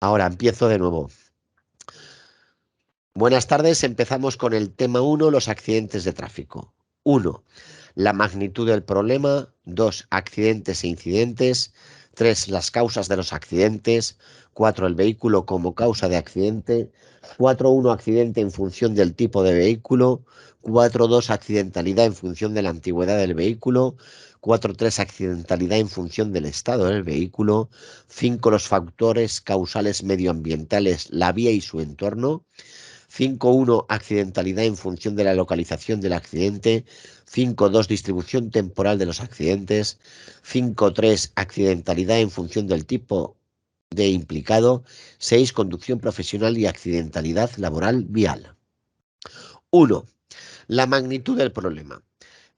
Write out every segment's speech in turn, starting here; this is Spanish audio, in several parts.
Ahora empiezo de nuevo. Buenas tardes, empezamos con el tema 1, los accidentes de tráfico. 1. La magnitud del problema. 2. Accidentes e incidentes. 3. Las causas de los accidentes. 4. El vehículo como causa de accidente. 4.1. Accidente en función del tipo de vehículo. 4.2. Accidentalidad en función de la antigüedad del vehículo. 4.3. Accidentalidad en función del estado del vehículo. 5. Los factores causales medioambientales, la vía y su entorno. 5.1. Accidentalidad en función de la localización del accidente. 5.2. Distribución temporal de los accidentes. 5.3. Accidentalidad en función del tipo de implicado. 6. Conducción profesional y accidentalidad laboral vial. 1. La magnitud del problema.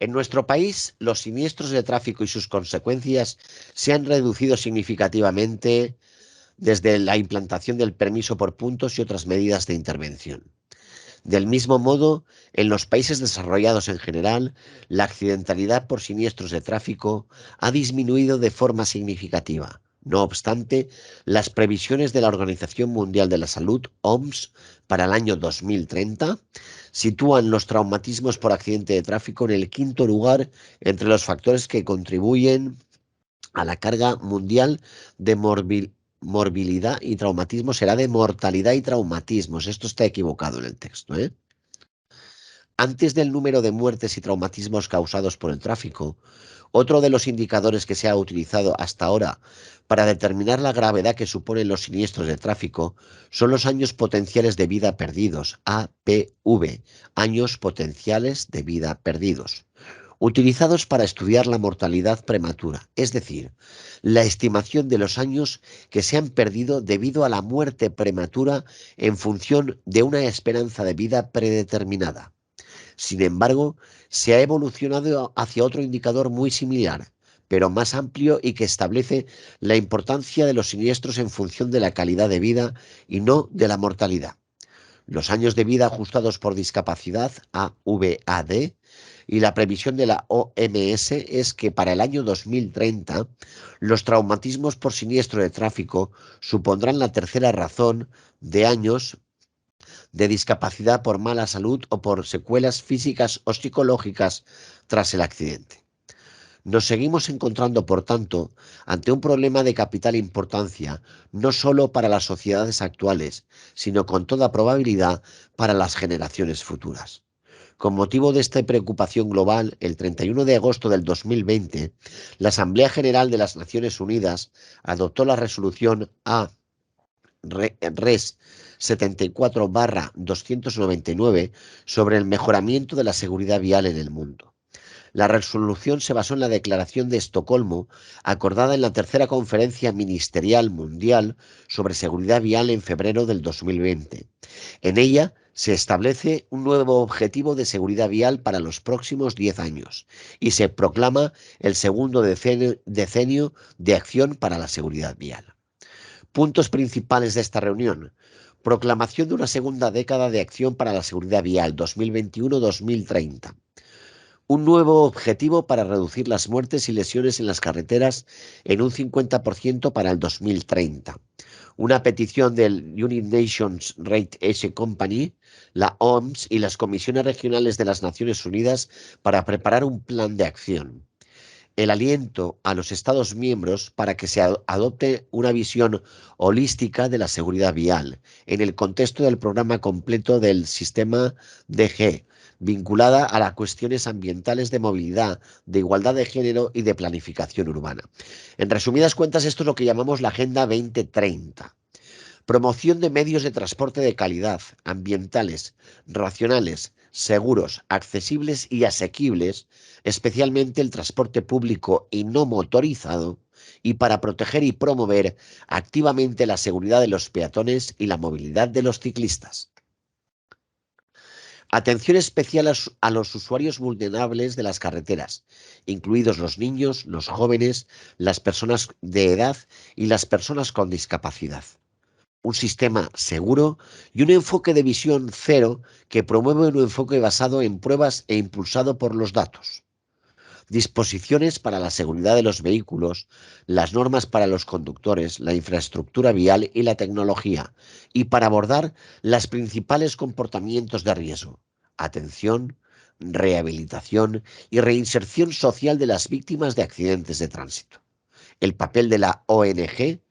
En nuestro país, los siniestros de tráfico y sus consecuencias se han reducido significativamente desde la implantación del permiso por puntos y otras medidas de intervención. Del mismo modo, en los países desarrollados en general, la accidentalidad por siniestros de tráfico ha disminuido de forma significativa. No obstante, las previsiones de la Organización Mundial de la Salud, OMS, para el año 2030 sitúan los traumatismos por accidente de tráfico en el quinto lugar entre los factores que contribuyen a la carga mundial de morbilidad y traumatismo. Será de mortalidad y traumatismos. Esto está equivocado en el texto, ¿eh? Antes del número de muertes y traumatismos causados por el tráfico, otro de los indicadores que se ha utilizado hasta ahora para determinar la gravedad que suponen los siniestros de tráfico son los años potenciales de vida perdidos, APV, años potenciales de vida perdidos, utilizados para estudiar la mortalidad prematura, es decir, la estimación de los años que se han perdido debido a la muerte prematura en función de una esperanza de vida predeterminada. Sin embargo, se ha evolucionado hacia otro indicador muy similar, pero más amplio y que establece la importancia de los siniestros en función de la calidad de vida y no de la mortalidad. Los años de vida ajustados por discapacidad, AVAD, y la previsión de la OMS es que para el año 2030 los traumatismos por siniestro de tráfico supondrán la tercera razón de años de discapacidad por mala salud o por secuelas físicas o psicológicas tras el accidente. Nos seguimos encontrando, por tanto, ante un problema de capital importancia, no solo para las sociedades actuales, sino con toda probabilidad para las generaciones futuras. Con motivo de esta preocupación global, el 31 de agosto del 2020, la Asamblea General de las Naciones Unidas adoptó la resolución Res 74/299 sobre el mejoramiento de la seguridad vial en el mundo. La resolución se basó en la Declaración de Estocolmo, acordada en la tercera Conferencia Ministerial Mundial sobre Seguridad Vial en febrero del 2020. En ella se establece un nuevo objetivo de seguridad vial para los próximos 10 años y se proclama el segundo decenio de acción para la seguridad vial. Puntos principales de esta reunión. Proclamación de una segunda década de acción para la seguridad vial 2021-2030. Un nuevo objetivo para reducir las muertes y lesiones en las carreteras en un 50% para el 2030. Una petición del United Nations Rate Age Company, la OMS y las comisiones regionales de las Naciones Unidas para preparar un plan de acción. El aliento a los Estados miembros para que se adopte una visión holística de la seguridad vial en el contexto del programa completo del sistema DG, vinculada a las cuestiones ambientales de movilidad, de igualdad de género y de planificación urbana. En resumidas cuentas, esto es lo que llamamos la Agenda 2030. Promoción de medios de transporte de calidad, ambientales, racionales, seguros, accesibles y asequibles, especialmente el transporte público y no motorizado, y para proteger y promover activamente la seguridad de los peatones y la movilidad de los ciclistas. Atención especial a los usuarios vulnerables de las carreteras, incluidos los niños, los jóvenes, las personas de edad y las personas con discapacidad. Un sistema seguro y un enfoque de visión cero que promueve un enfoque basado en pruebas e impulsado por los datos. disposiciones para la seguridad de los vehículos, las normas para los conductores, la infraestructura vial y la tecnología, y para abordar los principales comportamientos de riesgo, atención, rehabilitación y reinserción social de las víctimas de accidentes de tránsito. El papel de la ONG,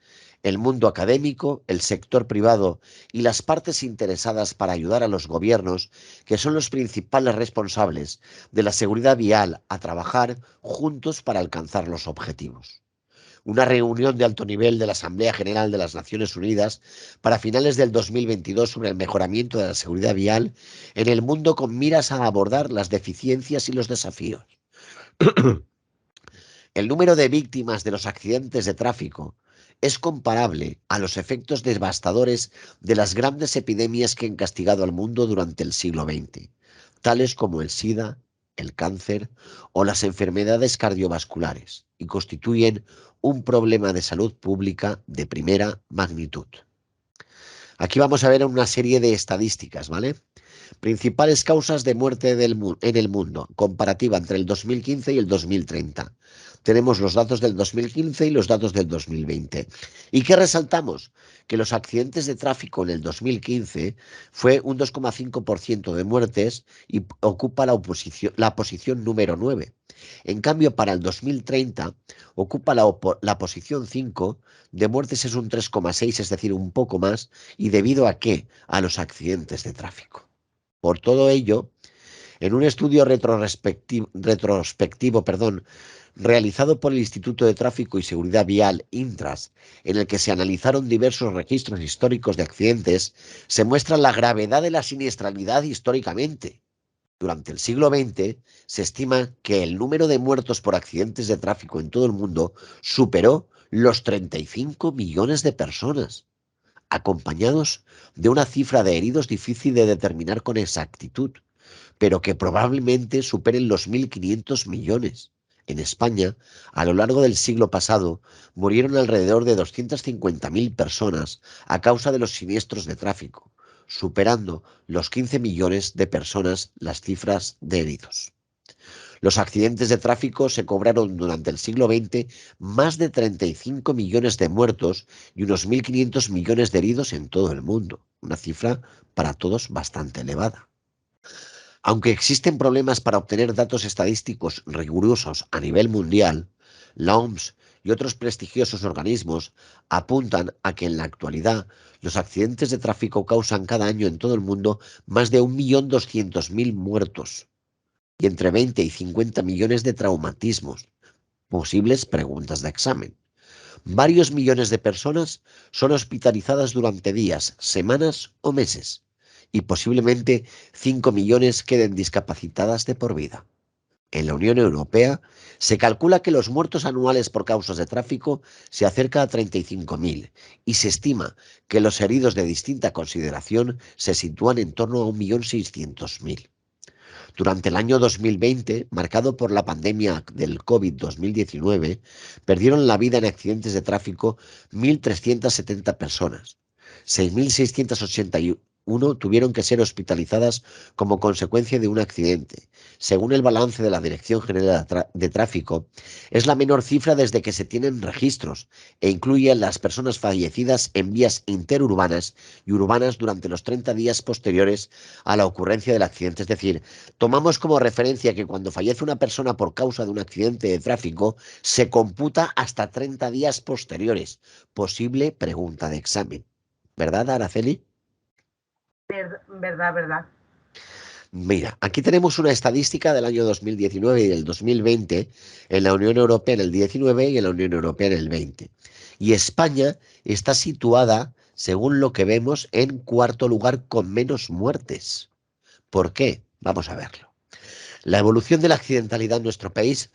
el mundo académico, el sector privado y las partes interesadas para ayudar a los gobiernos, que son los principales responsables de la seguridad vial, a trabajar juntos para alcanzar los objetivos. Una reunión de alto nivel de la Asamblea General de las Naciones Unidas para finales del 2022 sobre el mejoramiento de la seguridad vial en el mundo con miras a abordar las deficiencias y los desafíos. El número de víctimas de los accidentes de tráfico es comparable a los efectos devastadores de las grandes epidemias que han castigado al mundo durante el siglo XX, tales como el SIDA, el cáncer o las enfermedades cardiovasculares, y constituyen un problema de salud pública de primera magnitud. Aquí vamos a ver una serie de estadísticas, ¿vale? Principales causas de muerte en el mundo, comparativa entre el 2015 y el 2030. Tenemos los datos del 2015 y los datos del 2020. ¿Y qué resaltamos? Que los accidentes de tráfico en el 2015 fue un 2,5% de muertes y ocupa la posición número 9. En cambio, para el 2030 ocupa la posición 5, de muertes es un 3,6, es decir, un poco más. ¿Y debido a qué? A los accidentes de tráfico. Por todo ello, en un estudio retrospectivo, realizado por el Instituto de Tráfico y Seguridad Vial, Intras, en el que se analizaron diversos registros históricos de accidentes, se muestra la gravedad de la siniestralidad históricamente. Durante el siglo XX, se estima que el número de muertos por accidentes de tráfico en todo el mundo superó los 35 millones de personas, acompañados de una cifra de heridos difícil de determinar con exactitud, pero que probablemente superen los 1.500 millones. En España, a lo largo del siglo pasado, murieron alrededor de 250.000 personas a causa de los siniestros de tráfico, superando los 15 millones de personas las cifras de heridos. Los accidentes de tráfico se cobraron durante el siglo XX más de 35 millones de muertos y unos 1.500 millones de heridos en todo el mundo, una cifra para todos bastante elevada. Aunque existen problemas para obtener datos estadísticos rigurosos a nivel mundial, la OMS y otros prestigiosos organismos apuntan a que en la actualidad los accidentes de tráfico causan cada año en todo el mundo más de 1.200.000 muertos y entre 20 y 50 millones de traumatismos, posibles preguntas de examen. Varios millones de personas son hospitalizadas durante días, semanas o meses, y posiblemente 5 millones queden discapacitadas de por vida. En la Unión Europea se calcula que los muertos anuales por causas de tráfico se acerca a 35.000 y se estima que los heridos de distinta consideración se sitúan en torno a 1.600.000. Durante el año 2020, marcado por la pandemia del COVID-2019, perdieron la vida en accidentes de tráfico 1.370 personas. 6.681 tuvieron que ser hospitalizadas como consecuencia de un accidente. Según el balance de la Dirección General de Tráfico, es la menor cifra desde que se tienen registros e incluye a las personas fallecidas en vías interurbanas y urbanas durante los 30 días posteriores a la ocurrencia del accidente. Es decir, tomamos como referencia que cuando fallece una persona por causa de un accidente de tráfico, se computa hasta 30 días posteriores. Posible pregunta de examen. ¿Verdad, Araceli? Verdad, verdad. Mira, aquí tenemos una estadística del año 2019 y del 2020 en la Unión Europea en el 19 y en la Unión Europea en el 20. Y España está situada, según lo que vemos, en cuarto lugar con menos muertes. ¿Por qué? Vamos a verlo. La evolución de la accidentalidad en nuestro país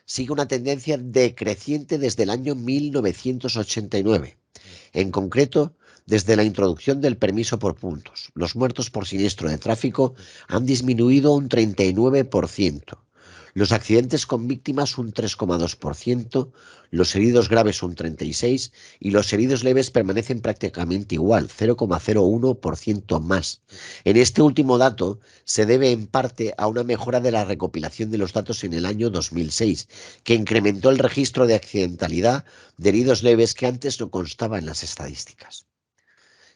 sigue una tendencia decreciente desde el año 1989. En concreto, desde la introducción del permiso por puntos, los muertos por siniestro de tráfico han disminuido un 39%. Los accidentes con víctimas un 3,2%, los heridos graves un 36% y los heridos leves permanecen prácticamente igual, 0,01% más. En este último dato se debe en parte a una mejora de la recopilación de los datos en el año 2006, que incrementó el registro de accidentalidad de heridos leves que antes no constaba en las estadísticas.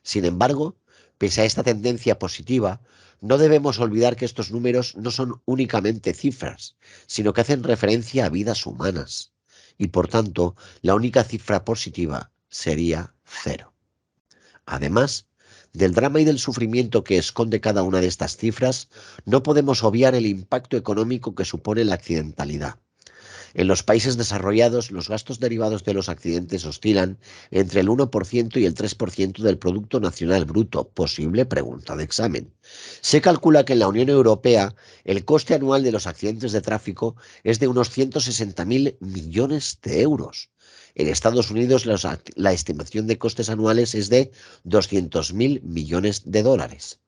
Sin embargo, pese a esta tendencia positiva, no debemos olvidar que estos números no son únicamente cifras, sino que hacen referencia a vidas humanas. Y por tanto, la única cifra positiva sería 0. Además, del drama y del sufrimiento que esconde cada una de estas cifras, no podemos obviar el impacto económico que supone la accidentalidad. En los países desarrollados, los gastos derivados de los accidentes oscilan entre el 1% y el 3% del Producto Nacional Bruto. Posible pregunta de examen. Se calcula que en la Unión Europea el coste anual de los accidentes de tráfico es de unos 160.000 millones de euros. En Estados Unidos la estimación de costes anuales es de 200.000 millones de dólares.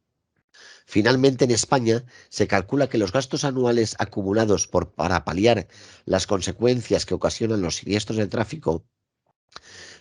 Finalmente, en España se calcula que los gastos anuales acumulados para paliar las consecuencias que ocasionan los siniestros de tráfico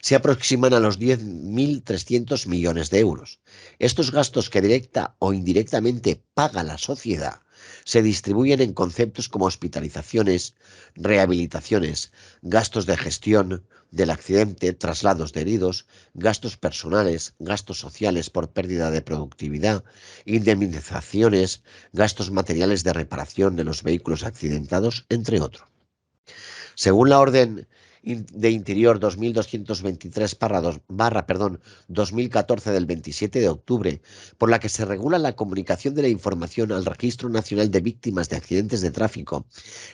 se aproximan a los 10.300 millones de euros. Estos gastos que directa o indirectamente paga la sociedad se distribuyen en conceptos como hospitalizaciones, rehabilitaciones, gastos de gestión del accidente, traslados de heridos, gastos personales, gastos sociales por pérdida de productividad, indemnizaciones, gastos materiales de reparación de los vehículos accidentados, entre otros. Según la Orden de Interior 2223/2014 del 27 de octubre, por la que se regula la comunicación de la información al Registro Nacional de Víctimas de Accidentes de Tráfico,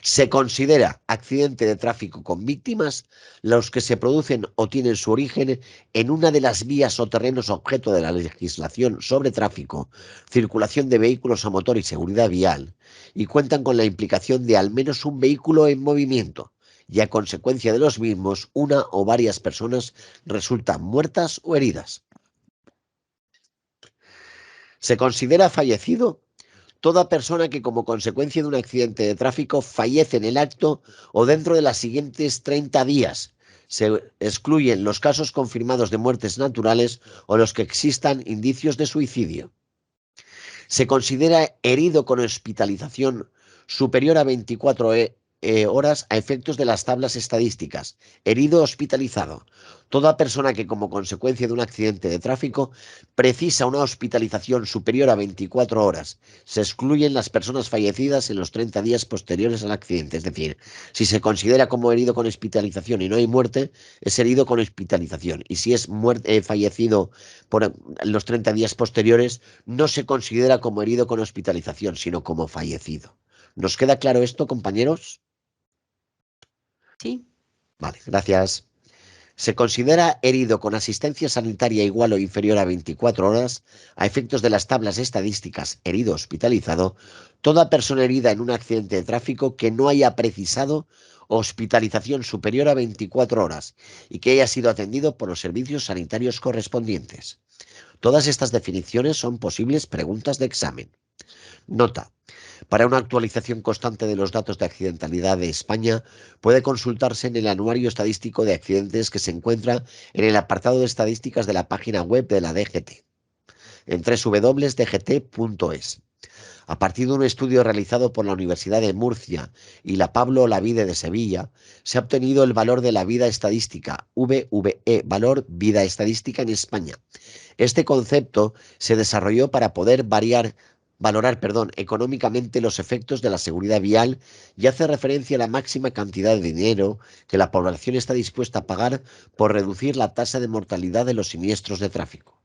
se considera accidente de tráfico con víctimas los que se producen o tienen su origen en una de las vías o terrenos objeto de la legislación sobre tráfico, circulación de vehículos a motor y seguridad vial, y cuentan con la implicación de al menos un vehículo en movimiento, y a consecuencia de los mismos, una o varias personas resultan muertas o heridas. Se considera fallecido toda persona que como consecuencia de un accidente de tráfico fallece en el acto o dentro de los siguientes 30 días. Se excluyen los casos confirmados de muertes naturales o los que existan indicios de suicidio. Se considera herido con hospitalización superior a 24 horas a efectos de las tablas estadísticas. Herido hospitalizado. Toda persona que como consecuencia de un accidente de tráfico precisa una hospitalización superior a 24 horas. Se excluyen las personas fallecidas en los 30 días posteriores al accidente. Es decir, si se considera como herido con hospitalización y no hay muerte, es herido con hospitalización. Y si es fallecido por los 30 días posteriores, no se considera como herido con hospitalización, sino como fallecido. ¿Nos queda claro esto, compañeros? Sí. Vale, gracias. Se considera herido con asistencia sanitaria igual o inferior a 24 horas, a efectos de las tablas estadísticas herido hospitalizado, toda persona herida en un accidente de tráfico que no haya precisado hospitalización superior a 24 horas y que haya sido atendido por los servicios sanitarios correspondientes. Todas estas definiciones son posibles preguntas de examen. Nota. Para una actualización constante de los datos de accidentalidad de España, puede consultarse en el Anuario Estadístico de Accidentes que se encuentra en el apartado de estadísticas de la página web de la DGT, en www.dgt.es. A partir de un estudio realizado por la Universidad de Murcia y la Pablo Olavide de Sevilla, se ha obtenido el valor de la vida estadística, VVE, valor vida estadística en España. Este concepto se desarrolló para poder valorar económicamente los efectos de la seguridad vial y hace referencia a la máxima cantidad de dinero que la población está dispuesta a pagar por reducir la tasa de mortalidad de los siniestros de tráfico.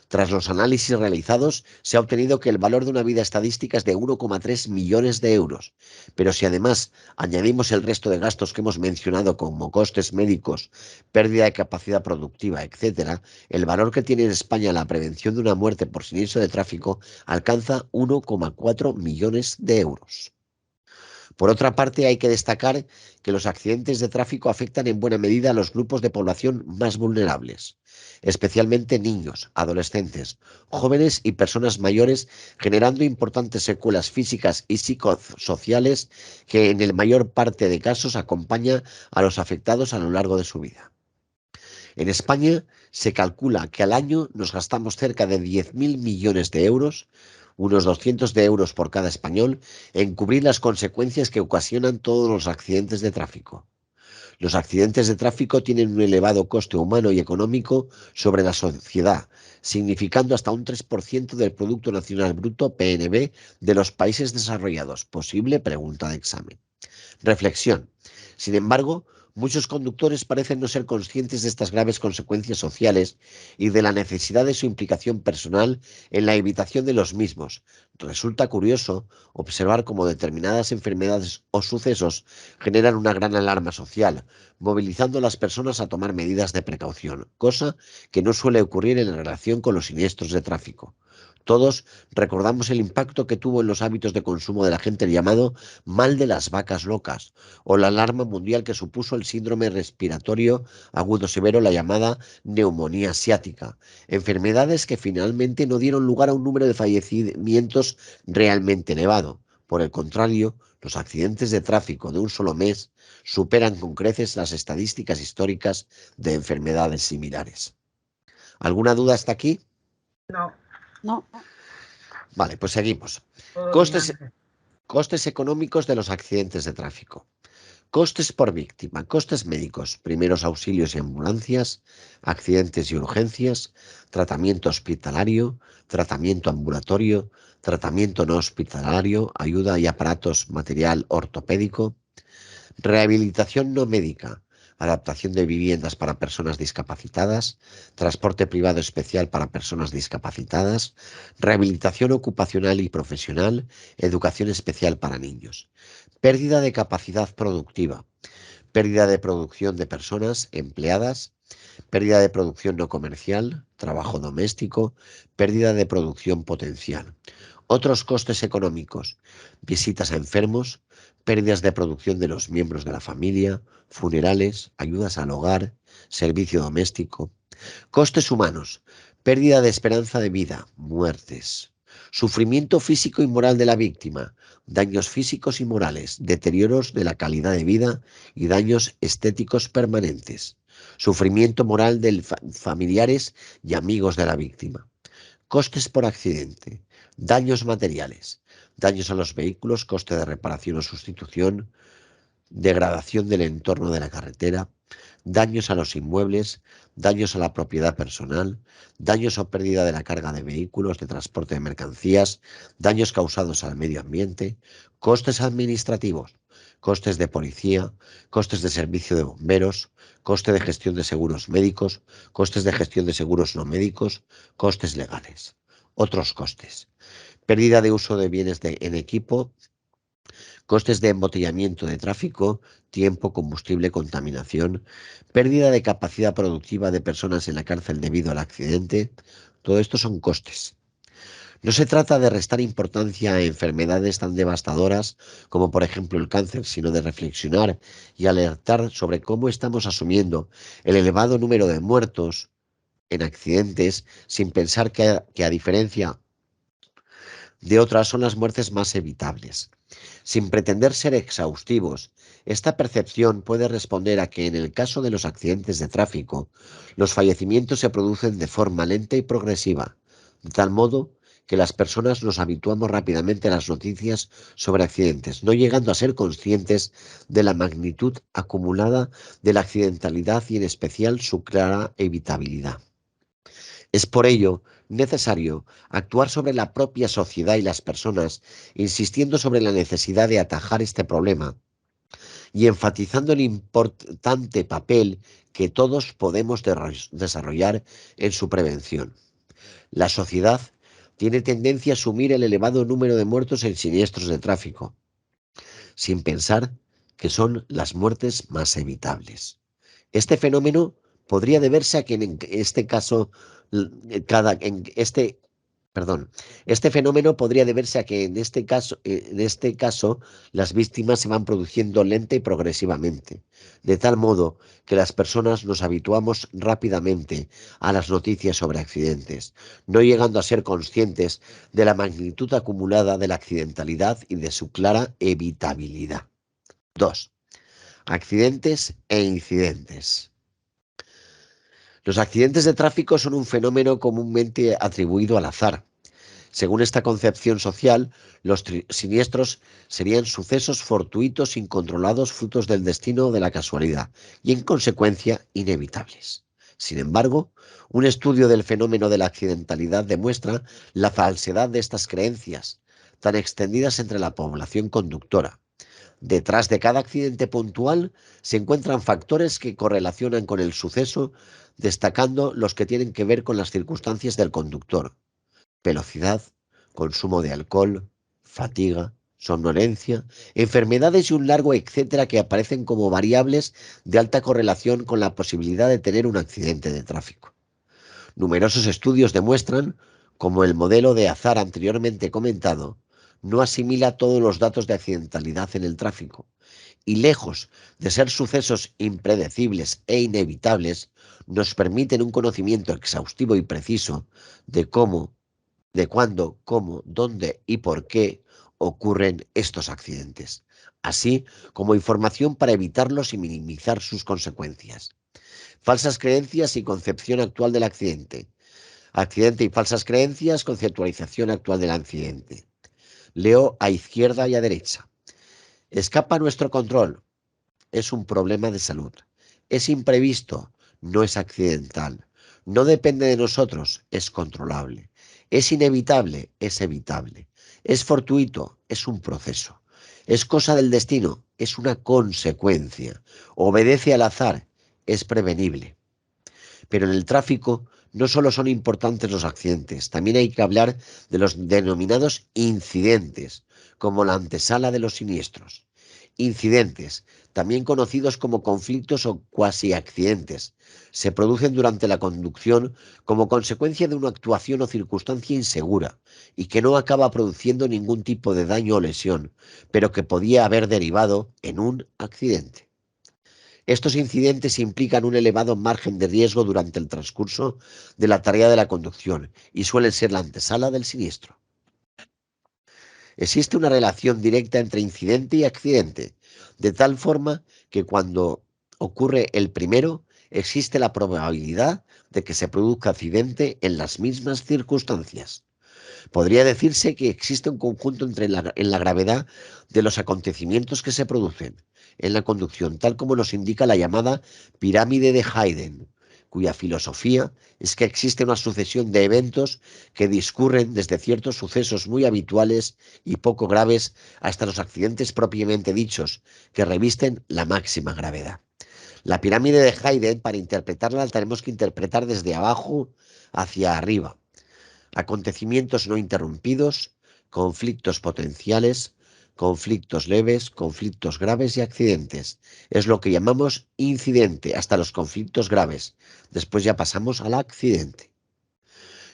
Tras los análisis realizados, se ha obtenido que el valor de una vida estadística es de 1,3 millones de euros. Pero si además añadimos el resto de gastos que hemos mencionado como costes médicos, pérdida de capacidad productiva, etc., el valor que tiene en España la prevención de una muerte por siniestro de tráfico alcanza 1,4 millones de euros. Por otra parte, hay que destacar que los accidentes de tráfico afectan en buena medida a los grupos de población más vulnerables, especialmente niños, adolescentes, jóvenes y personas mayores, generando importantes secuelas físicas y psicosociales que en la mayor parte de casos acompañan a los afectados a lo largo de su vida. En España se calcula que al año nos gastamos cerca de 10.000 millones de euros, unos 200 de euros por cada español, en cubrir las consecuencias que ocasionan todos los accidentes de tráfico. Los accidentes de tráfico tienen un elevado coste humano y económico sobre la sociedad, significando hasta un 3% del Producto Nacional Bruto (PNB) de los países desarrollados. Posible pregunta de examen. Reflexión. Sin embargo, muchos conductores parecen no ser conscientes de estas graves consecuencias sociales y de la necesidad de su implicación personal en la evitación de los mismos. Resulta curioso observar cómo determinadas enfermedades o sucesos generan una gran alarma social, movilizando a las personas a tomar medidas de precaución, cosa que no suele ocurrir en relación con los siniestros de tráfico. Todos recordamos el impacto que tuvo en los hábitos de consumo de la gente el llamado mal de las vacas locas, o la alarma mundial que supuso el síndrome respiratorio agudo severo, la llamada neumonía asiática, enfermedades que finalmente no dieron lugar a un número de fallecimientos realmente elevado. Por el contrario, los accidentes de tráfico de un solo mes superan con creces las estadísticas históricas de enfermedades similares. ¿Alguna duda hasta aquí? No, No. Vale, pues seguimos. todo Costes, brillante. costes económicos de los accidentes de tráfico. Costes por víctima, costes médicos, primeros auxilios y ambulancias, accidentes y urgencias, tratamiento hospitalario, tratamiento ambulatorio, tratamiento no hospitalario, ayuda y aparatos, material ortopédico, rehabilitación no médica, adaptación de viviendas para personas discapacitadas, transporte privado especial para personas discapacitadas, rehabilitación ocupacional y profesional, educación especial para niños. Pérdida de capacidad productiva, pérdida de producción de personas empleadas, pérdida de producción no comercial, trabajo doméstico, pérdida de producción potencial. Otros costes económicos, visitas a enfermos, pérdidas de producción de los miembros de la familia, funerales, ayudas al hogar, servicio doméstico. Costes humanos, pérdida de esperanza de vida, muertes. Sufrimiento físico y moral de la víctima, daños físicos y morales, deterioros de la calidad de vida y daños estéticos permanentes. Sufrimiento moral de familiares y amigos de la víctima. Costes por accidente, daños materiales, daños a los vehículos, coste de reparación o sustitución, degradación del entorno de la carretera, daños a los inmuebles, daños a la propiedad personal, daños o pérdida de la carga de vehículos, de transporte de mercancías, daños causados al medio ambiente, costes administrativos, costes de policía, costes de servicio de bomberos, coste de gestión de seguros médicos, costes de gestión de seguros no médicos, costes legales. Otros costes. Pérdida de uso de bienes en equipo, costes de embotellamiento de tráfico, tiempo, combustible, contaminación, pérdida de capacidad productiva de personas en la cárcel debido al accidente. Todo esto son costes. No se trata de restar importancia a enfermedades tan devastadoras como por ejemplo el cáncer, sino de reflexionar y alertar sobre cómo estamos asumiendo el elevado número de muertos en accidentes sin pensar que a diferencia de otras son las muertes más evitables. Sin pretender ser exhaustivos, esta percepción puede responder a que en el caso de los accidentes de tráfico, los fallecimientos se producen de forma lenta y progresiva, de tal modo que las personas nos habituamos rápidamente a las noticias sobre accidentes, no llegando a ser conscientes de la magnitud acumulada de la accidentalidad y en especial su clara evitabilidad. Es por ello necesario actuar sobre la propia sociedad y las personas, insistiendo sobre la necesidad de atajar este problema y enfatizando el importante papel que todos podemos desarrollar en su prevención. La sociedad tiene tendencia a asumir el elevado número de muertos en siniestros de tráfico, sin pensar que son las muertes más evitables. Este fenómeno podría deberse a que en este caso, en este Perdón. Este fenómeno podría deberse a que en este caso las víctimas se van produciendo lenta y progresivamente, de tal modo que las personas nos habituamos rápidamente a las noticias sobre accidentes, no llegando a ser conscientes de la magnitud acumulada de la accidentalidad y de su clara evitabilidad. 2. Accidentes e incidentes. Los accidentes de tráfico son un fenómeno comúnmente atribuido al azar. Según esta concepción social, los siniestros serían sucesos fortuitos, incontrolados, frutos del destino o de la casualidad, y en consecuencia inevitables. Sin embargo, un estudio del fenómeno de la accidentalidad demuestra la falsedad de estas creencias, tan extendidas entre la población conductora. Detrás de cada accidente puntual se encuentran factores que correlacionan con el suceso, destacando los que tienen que ver con las circunstancias del conductor: velocidad, consumo de alcohol, fatiga, somnolencia, enfermedades y un largo etcétera que aparecen como variables de alta correlación con la posibilidad de tener un accidente de tráfico. Numerosos estudios demuestran cómo el modelo de azar anteriormente comentado no asimila todos los datos de accidentalidad en el tráfico y, lejos de ser sucesos impredecibles e inevitables, nos permiten un conocimiento exhaustivo y preciso de cómo, de cuándo, cómo, dónde y por qué ocurren estos accidentes, así como información para evitarlos y minimizar sus consecuencias. Falsas creencias y concepción actual del accidente. Accidente y falsas creencias, conceptualización actual del accidente. Leo a izquierda y a derecha. Escapa a nuestro control. Es un problema de salud. Es imprevisto. No es accidental. No depende de nosotros. Es controlable. Es inevitable. Es evitable. Es fortuito. Es un proceso. Es cosa del destino. Es una consecuencia. Obedece al azar. Es prevenible. Pero en el tráfico no solo son importantes los accidentes, también hay que hablar de los denominados incidentes, como la antesala de los siniestros. Incidentes, también conocidos como conflictos o cuasi accidentes, se producen durante la conducción como consecuencia de una actuación o circunstancia insegura y que no acaba produciendo ningún tipo de daño o lesión, pero que podía haber derivado en un accidente. Estos incidentes implican un elevado margen de riesgo durante el transcurso de la tarea de la conducción y suelen ser la antesala del siniestro. Existe una relación directa entre incidente y accidente, de tal forma que cuando ocurre el primero, existe la probabilidad de que se produzca accidente en las mismas circunstancias. Podría decirse que existe un conjunto en la gravedad de los acontecimientos que se producen en la conducción, tal como nos indica la llamada pirámide de Hayden, cuya filosofía es que existe una sucesión de eventos que discurren desde ciertos sucesos muy habituales y poco graves hasta los accidentes propiamente dichos, que revisten la máxima gravedad. La pirámide de Hayden, para interpretarla, la tenemos que interpretar desde abajo hacia arriba. Acontecimientos no interrumpidos, conflictos potenciales, conflictos leves, conflictos graves y accidentes. Es lo que llamamos incidente, hasta los conflictos graves. Después ya pasamos al accidente.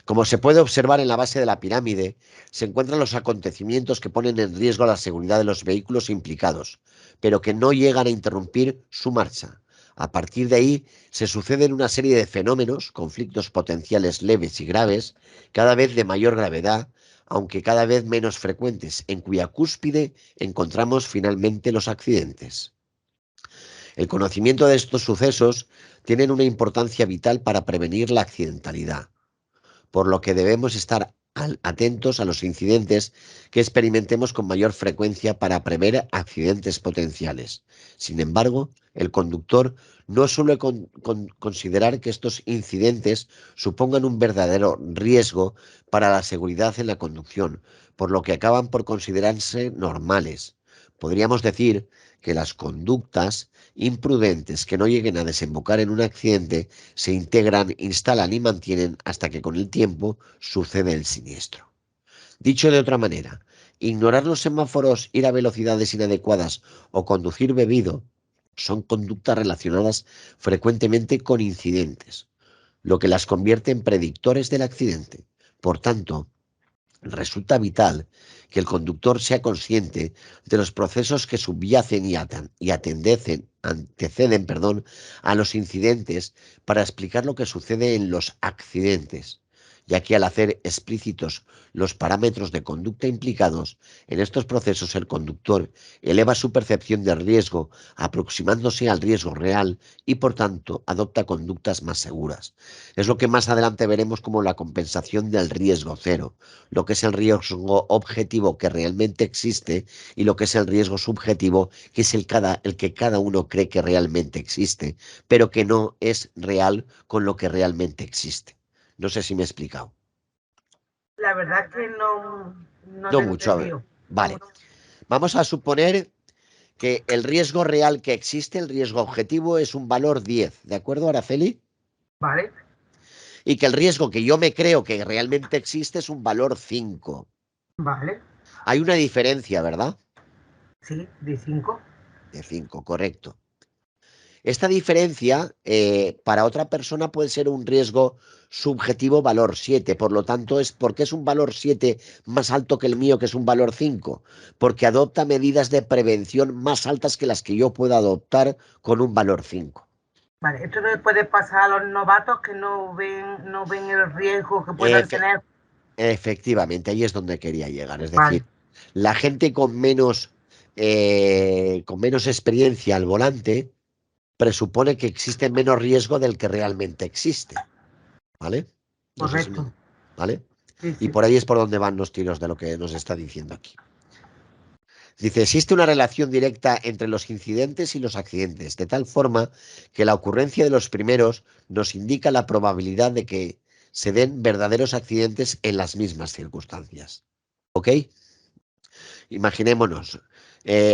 Como se puede observar en la base de la pirámide, se encuentran los acontecimientos que ponen en riesgo la seguridad de los vehículos implicados, pero que no llegan a interrumpir su marcha. A partir de ahí se suceden una serie de fenómenos, conflictos potenciales leves y graves, cada vez de mayor gravedad, aunque cada vez menos frecuentes, en cuya cúspide encontramos finalmente los accidentes. El conocimiento de estos sucesos tiene una importancia vital para prevenir la accidentalidad, por lo que debemos estar atentos a los incidentes que experimentemos con mayor frecuencia para prever accidentes potenciales. Sin embargo, el conductor no suele considerar que estos incidentes supongan un verdadero riesgo para la seguridad en la conducción, por lo que acaban por considerarse normales. Podríamos decir que las conductas imprudentes que no lleguen a desembocar en un accidente se integran, instalan y mantienen hasta que con el tiempo sucede el siniestro. Dicho de otra manera, ignorar los semáforos, ir a velocidades inadecuadas o conducir bebido son conductas relacionadas frecuentemente con incidentes, lo que las convierte en predictores del accidente. Por tanto, Resulta vital que el conductor sea consciente de los procesos que subyacen y anteceden, a los incidentes para explicar lo que sucede en los accidentes, ya que al hacer explícitos los parámetros de conducta implicados en estos procesos, el conductor eleva su percepción del riesgo, aproximándose al riesgo real y, por tanto, adopta conductas más seguras. Es lo que más adelante veremos como la compensación del riesgo cero, lo que es el riesgo objetivo que realmente existe y lo que es el riesgo subjetivo, que es el que cada uno cree que realmente existe, pero que no es real con lo que realmente existe. No sé si me he explicado. La verdad que no No te he mucho, a ver. entendido. No Vale. mucho. Vamos a suponer que el riesgo real que existe, el riesgo objetivo, es un valor 10, ¿de acuerdo, Araceli? Vale, Y que el riesgo que yo me creo que realmente existe es un valor 5. vale. Hay una diferencia, ¿verdad? Sí, de 5. De 5, correcto. Esta diferencia para otra persona puede ser un riesgo subjetivo valor 7, por lo tanto es porque es un valor 7 más alto que el mío, que es un valor 5, porque adopta medidas de prevención más altas que las que yo puedo adoptar con un valor 5. Vale, esto no le puede pasar a los novatos que no ven el riesgo que puedan Efe- tener. Efectivamente, ahí es donde quería llegar, es Vale, decir, la gente con menos experiencia al volante presupone que existe menos riesgo del que realmente existe, ¿vale? No sé si me... correcto. ¿Vale? Sí, Y sí. por ahí es por donde van los tiros de lo que nos está diciendo aquí. Dice, existe una relación directa entre los incidentes y los accidentes, de tal forma que la ocurrencia de los primeros nos indica la probabilidad de que se den verdaderos accidentes en las mismas circunstancias. ¿Ok? Imaginémonos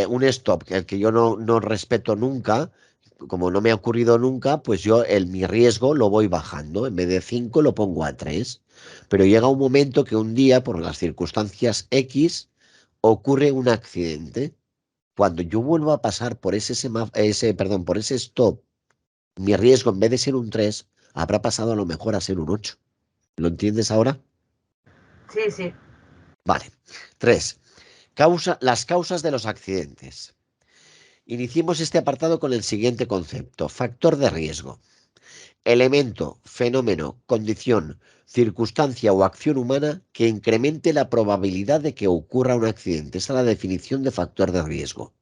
un stop que yo no respeto nunca, como no me ha ocurrido nunca, pues yo mi riesgo lo voy bajando. En vez de 5 lo pongo a 3. Pero llega un momento que un día, por las circunstancias X, ocurre un accidente. Cuando yo vuelvo a pasar por por ese stop, mi riesgo en vez de ser un 3 habrá pasado a lo mejor a ser un 8. ¿Lo entiendes ahora? Sí, sí. Vale. 3. Las causas de los accidentes. Iniciemos este apartado con el siguiente concepto. Factor de riesgo. Elemento, fenómeno, condición, circunstancia o acción humana que incremente la probabilidad de que ocurra un accidente. Esa es la definición de factor de riesgo.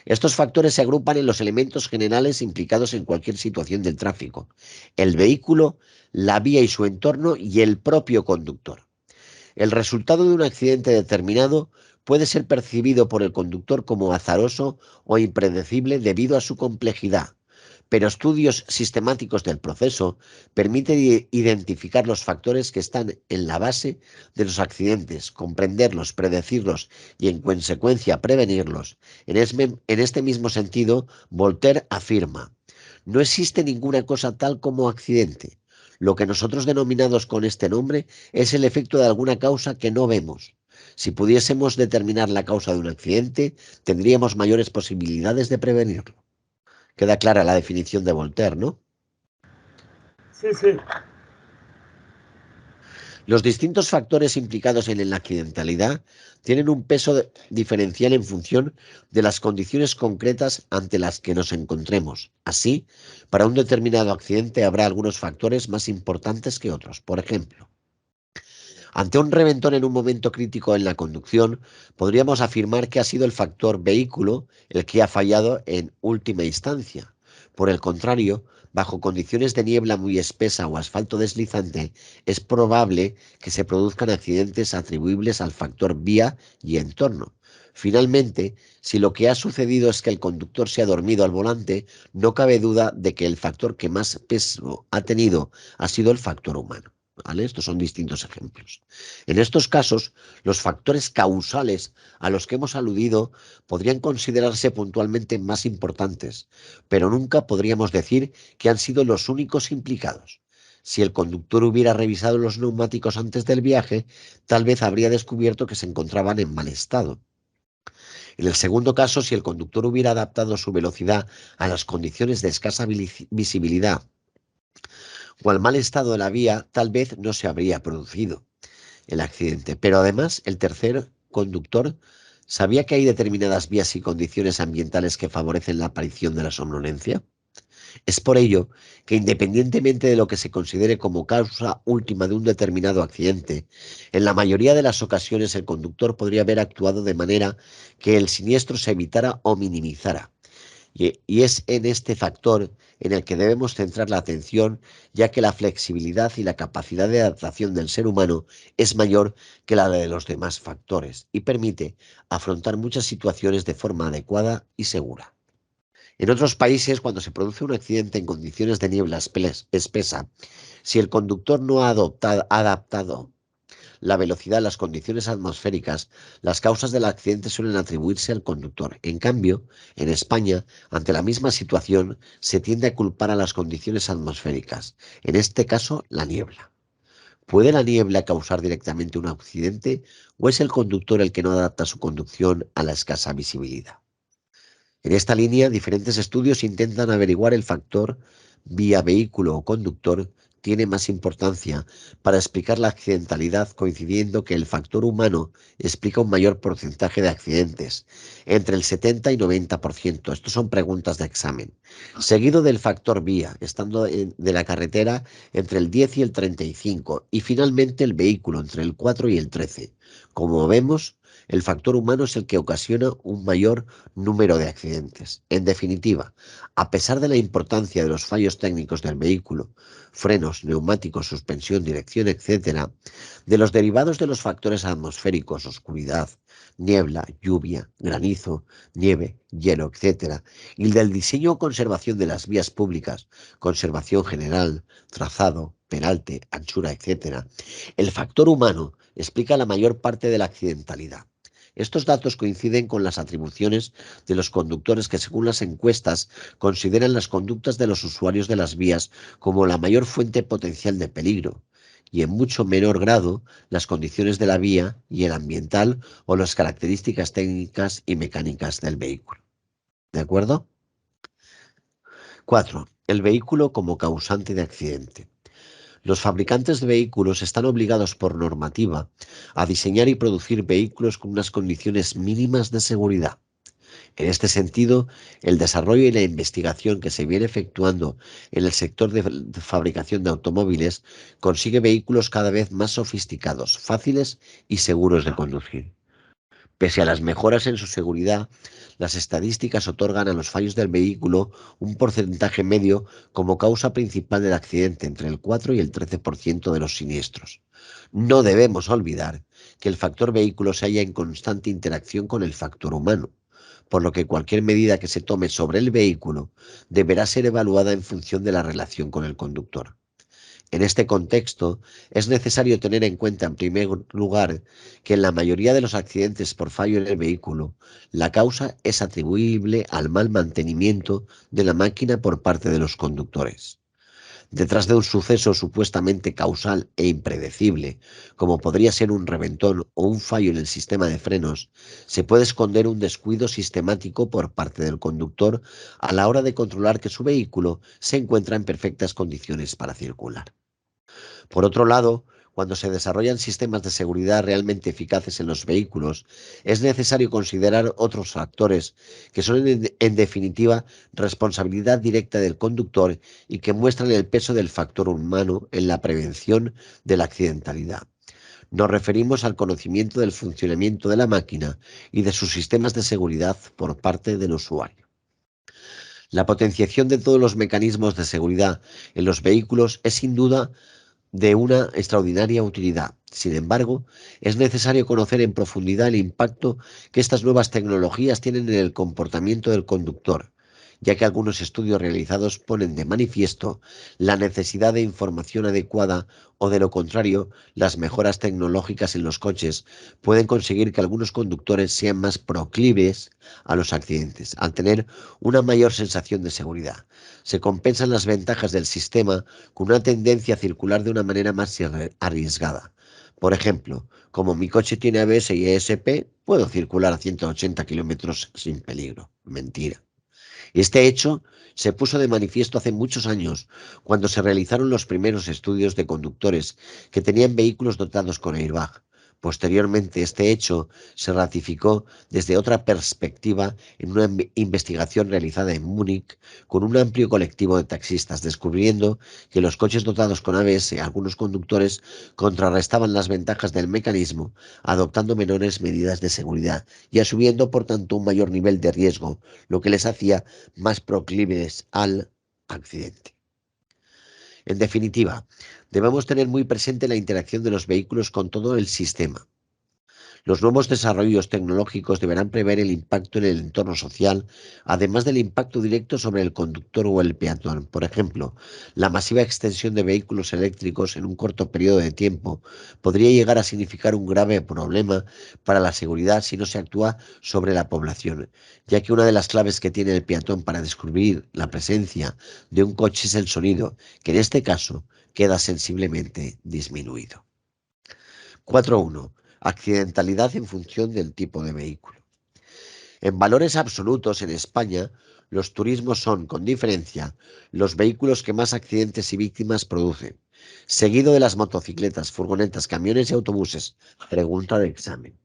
Estos factores se agrupan en los elementos generales implicados en cualquier situación del tráfico: el vehículo, la vía y su entorno y el propio conductor. El resultado de un accidente determinado puede ser percibido por el conductor como azaroso o impredecible debido a su complejidad, pero estudios sistemáticos del proceso permiten identificar los factores que están en la base de los accidentes, comprenderlos, predecirlos y, en consecuencia, prevenirlos. En este mismo sentido, Voltaire afirma: no existe ninguna cosa tal como accidente. Lo que nosotros denominamos con este nombre es el efecto de alguna causa que no vemos. Si pudiésemos determinar la causa de un accidente, tendríamos mayores posibilidades de prevenirlo. Queda clara la definición de Voltaire, ¿no? Sí, sí. Los distintos factores implicados en la accidentalidad tienen un peso diferencial en función de las condiciones concretas ante las que nos encontremos. Así, para un determinado accidente habrá algunos factores más importantes que otros. Por ejemplo, ante un reventón en un momento crítico en la conducción, podríamos afirmar que ha sido el factor vehículo el que ha fallado en última instancia. Por el contrario, bajo condiciones de niebla muy espesa o asfalto deslizante, es probable que se produzcan accidentes atribuibles al factor vía y entorno. Finalmente, si lo que ha sucedido es que el conductor se ha dormido al volante, no cabe duda de que el factor que más peso ha tenido ha sido el factor humano. ¿Vale? Estos son distintos ejemplos. En estos casos, los factores causales a los que hemos aludido podrían considerarse puntualmente más importantes, pero nunca podríamos decir que han sido los únicos implicados. Si el conductor hubiera revisado los neumáticos antes del viaje, tal vez habría descubierto que se encontraban en mal estado. En el segundo caso, si el conductor hubiera adaptado su velocidad a las condiciones de escasa visibilidad o al mal estado de la vía, tal vez no se habría producido. el accidente. Pero además, el tercer conductor sabía que hay determinadas vías y condiciones ambientales que favorecen la aparición de la somnolencia. Es por ello que, independientemente de lo que se considere como causa última de un determinado accidente, en la mayoría de las ocasiones el conductor podría haber actuado de manera que el siniestro se evitara o minimizara. Y es en este factor en el que debemos centrar la atención, ya que la flexibilidad y la capacidad de adaptación del ser humano es mayor que la de los demás factores y permite afrontar muchas situaciones de forma adecuada y segura. En otros países, cuando se produce un accidente en condiciones de niebla espesa, si el conductor no ha adaptado la velocidad, las condiciones atmosféricas, las causas del accidente suelen atribuirse al conductor. En cambio, en España, ante la misma situación, se tiende a culpar a las condiciones atmosféricas, en este caso, la niebla. ¿Puede la niebla causar directamente un accidente o es el conductor el que no adapta su conducción a la escasa visibilidad? En esta línea, diferentes estudios intentan averiguar el factor vía vehículo o conductor tiene más importancia para explicar la accidentalidad, coincidiendo que el factor humano explica un mayor porcentaje de accidentes, entre el 70 y 90%. Estos son preguntas de examen. Seguido del factor vía, estando de la carretera entre el 10 y el 35%, y finalmente el vehículo entre el 4 y el 13%. Como vemos, el factor humano es el que ocasiona un mayor número de accidentes. En definitiva, a pesar de la importancia de los fallos técnicos del vehículo, frenos, neumáticos, suspensión, dirección, etc., de los derivados de los factores atmosféricos, oscuridad, niebla, lluvia, granizo, nieve, hielo, etc., y del diseño o conservación de las vías públicas, conservación general, trazado, peralte, anchura, etc., el factor humano explica la mayor parte de la accidentalidad. Estos datos coinciden con las atribuciones de los conductores que, según las encuestas, consideran las conductas de los usuarios de las vías como la mayor fuente potencial de peligro, y en mucho menor grado las condiciones de la vía y el ambiental o las características técnicas y mecánicas del vehículo. ¿De acuerdo? 4. El vehículo como causante de accidente. Los fabricantes de vehículos están obligados por normativa a diseñar y producir vehículos con unas condiciones mínimas de seguridad. En este sentido, el desarrollo y la investigación que se viene efectuando en el sector de fabricación de automóviles consigue vehículos cada vez más sofisticados, fáciles y seguros de conducir. Pese a las mejoras en su seguridad, las estadísticas otorgan a los fallos del vehículo un porcentaje medio como causa principal del accidente, entre el 4 y el 13% de los siniestros. No debemos olvidar que el factor vehículo se halla en constante interacción con el factor humano, por lo que cualquier medida que se tome sobre el vehículo deberá ser evaluada en función de la relación con el conductor. En este contexto, es necesario tener en cuenta, en primer lugar, que en la mayoría de los accidentes por fallo en el vehículo, la causa es atribuible al mal mantenimiento de la máquina por parte de los conductores. Detrás de un suceso supuestamente causal e impredecible, como podría ser un reventón o un fallo en el sistema de frenos, se puede esconder un descuido sistemático por parte del conductor a la hora de controlar que su vehículo se encuentra en perfectas condiciones para circular. Por otro lado, cuando se desarrollan sistemas de seguridad realmente eficaces en los vehículos, es necesario considerar otros factores que son en definitiva responsabilidad directa del conductor y que muestran el peso del factor humano en la prevención de la accidentalidad. Nos referimos al conocimiento del funcionamiento de la máquina y de sus sistemas de seguridad por parte del usuario. La potenciación de todos los mecanismos de seguridad en los vehículos es sin duda de una extraordinaria utilidad. Sin embargo, es necesario conocer en profundidad el impacto que estas nuevas tecnologías tienen en el comportamiento del conductor, ya que algunos estudios realizados ponen de manifiesto la necesidad de información adecuada o, de lo contrario, las mejoras tecnológicas en los coches pueden conseguir que algunos conductores sean más proclives a los accidentes, al tener una mayor sensación de seguridad. Se compensan las ventajas del sistema con una tendencia a circular de una manera más arriesgada. Por ejemplo, como mi coche tiene ABS y ESP, puedo circular a 180 kilómetros sin peligro. Mentira. Este hecho se puso de manifiesto hace muchos años, cuando se realizaron los primeros estudios de conductores que tenían vehículos dotados con airbag. Posteriormente, este hecho se ratificó desde otra perspectiva en una investigación realizada en Múnich con un amplio colectivo de taxistas, descubriendo que los coches dotados con ABS, algunos conductores contrarrestaban las ventajas del mecanismo, adoptando menores medidas de seguridad y asumiendo, por tanto, un mayor nivel de riesgo, lo que les hacía más proclives al accidente. En definitiva, debemos tener muy presente la interacción de los vehículos con todo el sistema. Los nuevos desarrollos tecnológicos deberán prever el impacto en el entorno social, además del impacto directo sobre el conductor o el peatón. Por ejemplo, la masiva extensión de vehículos eléctricos en un corto periodo de tiempo podría llegar a significar un grave problema para la seguridad si no se actúa sobre la población, ya que una de las claves que tiene el peatón para descubrir la presencia de un coche es el sonido, que en este caso queda sensiblemente disminuido. 4.1. Accidentalidad en función del tipo de vehículo. En valores absolutos, en España, los turismos son, con diferencia, los vehículos que más accidentes y víctimas producen, seguido de las motocicletas, furgonetas, camiones y autobuses. Pregunta de examen.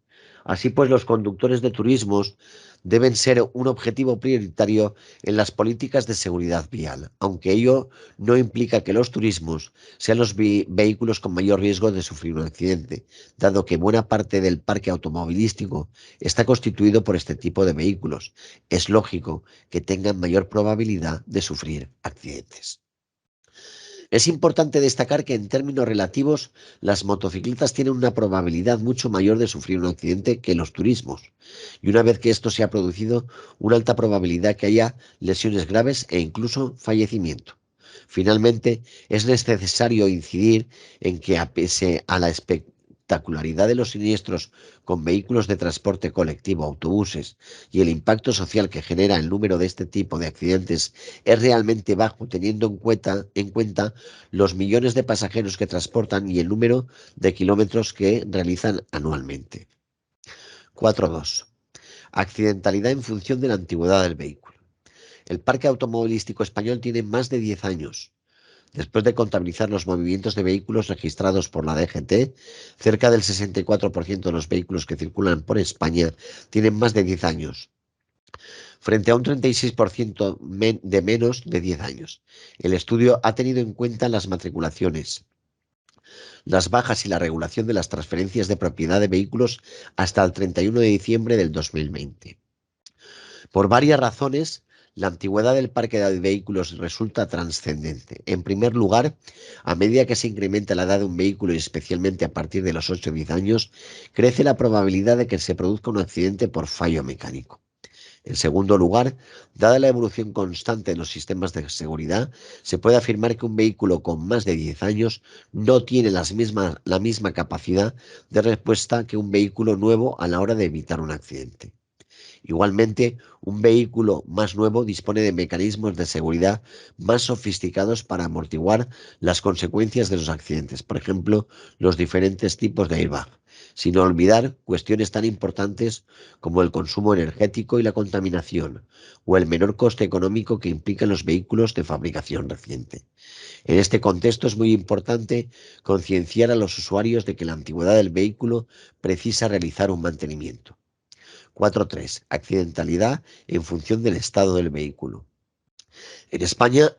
Así pues, los conductores de turismos deben ser un objetivo prioritario en las políticas de seguridad vial, aunque ello no implica que los turismos sean los vehículos con mayor riesgo de sufrir un accidente, dado que buena parte del parque automovilístico está constituido por este tipo de vehículos. Es lógico que tengan mayor probabilidad de sufrir accidentes. Es importante destacar que en términos relativos las motocicletas tienen una probabilidad mucho mayor de sufrir un accidente que los turismos, y una vez que esto se ha producido, una alta probabilidad que haya lesiones graves e incluso fallecimiento. Finalmente, es necesario incidir en que, pese a la espectacularidad de los siniestros con vehículos de transporte colectivo, autobuses, y el impacto social que genera el número de este tipo de accidentes es realmente bajo, teniendo en cuenta los millones de pasajeros que transportan y el número de kilómetros que realizan anualmente. 4.2. Accidentalidad en función de la antigüedad del vehículo. El parque automovilístico español tiene más de 10 años. Después de contabilizar los movimientos de vehículos registrados por la DGT, cerca del 64% de los vehículos que circulan por España tienen más de 10 años, frente a un 36% de menos de 10 años. El estudio ha tenido en cuenta las matriculaciones, las bajas y la regulación de las transferencias de propiedad de vehículos hasta el 31 de diciembre del 2020. Por varias razones, la antigüedad del parque de vehículos resulta trascendente. En primer lugar, a medida que se incrementa la edad de un vehículo y especialmente a partir de los 8 o 10 años, crece la probabilidad de que se produzca un accidente por fallo mecánico. En segundo lugar, dada la evolución constante en los sistemas de seguridad, se puede afirmar que un vehículo con más de 10 años no tiene la misma capacidad de respuesta que un vehículo nuevo a la hora de evitar un accidente. Igualmente, un vehículo más nuevo dispone de mecanismos de seguridad más sofisticados para amortiguar las consecuencias de los accidentes, por ejemplo, los diferentes tipos de airbag, sin olvidar cuestiones tan importantes como el consumo energético y la contaminación, o el menor coste económico que implican los vehículos de fabricación reciente. En este contexto es muy importante concienciar a los usuarios de que la antigüedad del vehículo precisa realizar un mantenimiento. 4.3. Accidentalidad en función del estado del vehículo. En España,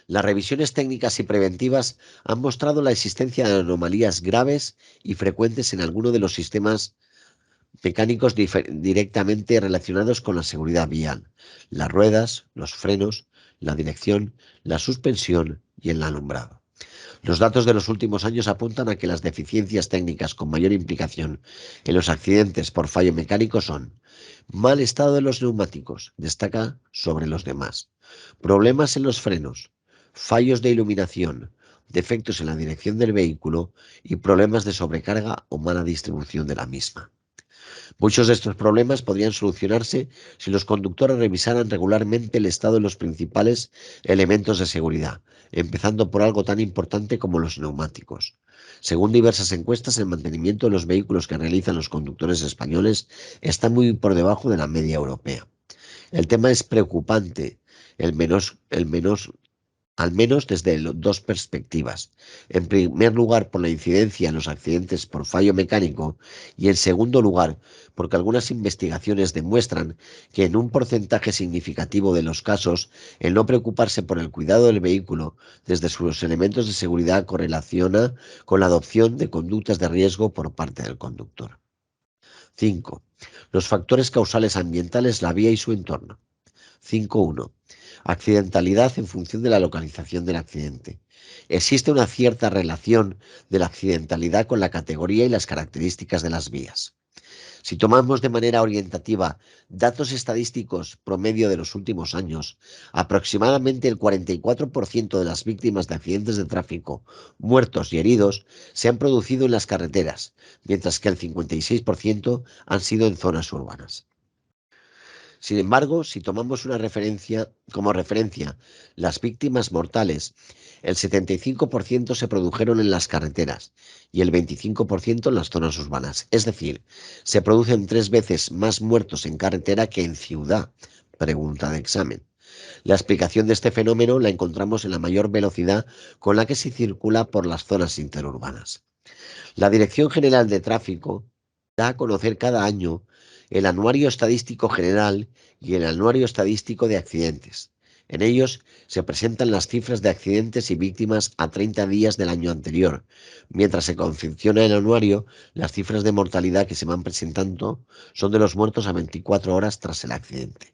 las revisiones técnicas y preventivas han mostrado la existencia de anomalías graves y frecuentes en algunos de los sistemas mecánicos directamente relacionados con la seguridad vial: las ruedas, los frenos, la dirección, la suspensión y el alumbrado. Los datos de los últimos años apuntan a que las deficiencias técnicas con mayor implicación en los accidentes por fallo mecánico son: mal estado de los neumáticos, destaca sobre los demás; problemas en los frenos; fallos de iluminación; defectos en la dirección del vehículo; y problemas de sobrecarga o mala distribución de la misma. Muchos de estos problemas podrían solucionarse si los conductores revisaran regularmente el estado de los principales elementos de seguridad, empezando por algo tan importante como los neumáticos. Según diversas encuestas, el mantenimiento de los vehículos que realizan los conductores españoles está muy por debajo de la media europea. El tema es preocupante, al menos desde dos perspectivas. En primer lugar, por la incidencia en los accidentes por fallo mecánico y en segundo lugar, porque algunas investigaciones demuestran que en un porcentaje significativo de los casos, el no preocuparse por el cuidado del vehículo desde sus elementos de seguridad correlaciona con la adopción de conductas de riesgo por parte del conductor. 5. Los factores causales ambientales, la vía y su entorno. 5.1. Accidentalidad en función de la localización del accidente. Existe una cierta relación de la accidentalidad con la categoría y las características de las vías. Si tomamos de manera orientativa datos estadísticos promedio de los últimos años, aproximadamente el 44% de las víctimas de accidentes de tráfico, muertos y heridos, se han producido en las carreteras, mientras que el 56% han sido en zonas urbanas. Sin embargo, si tomamos como referencia las víctimas mortales, el 75% se produjeron en las carreteras y el 25% en las zonas urbanas. Es decir, se producen 3 veces más muertos en carretera que en ciudad. Pregunta de examen. La explicación de este fenómeno la encontramos en la mayor velocidad con la que se circula por las zonas interurbanas. La Dirección General de Tráfico da a conocer cada año el Anuario Estadístico General y el Anuario Estadístico de Accidentes. En ellos se presentan las cifras de accidentes y víctimas a 30 días del año anterior, mientras se confecciona el anuario, las cifras de mortalidad que se van presentando son de los muertos a 24 horas tras el accidente.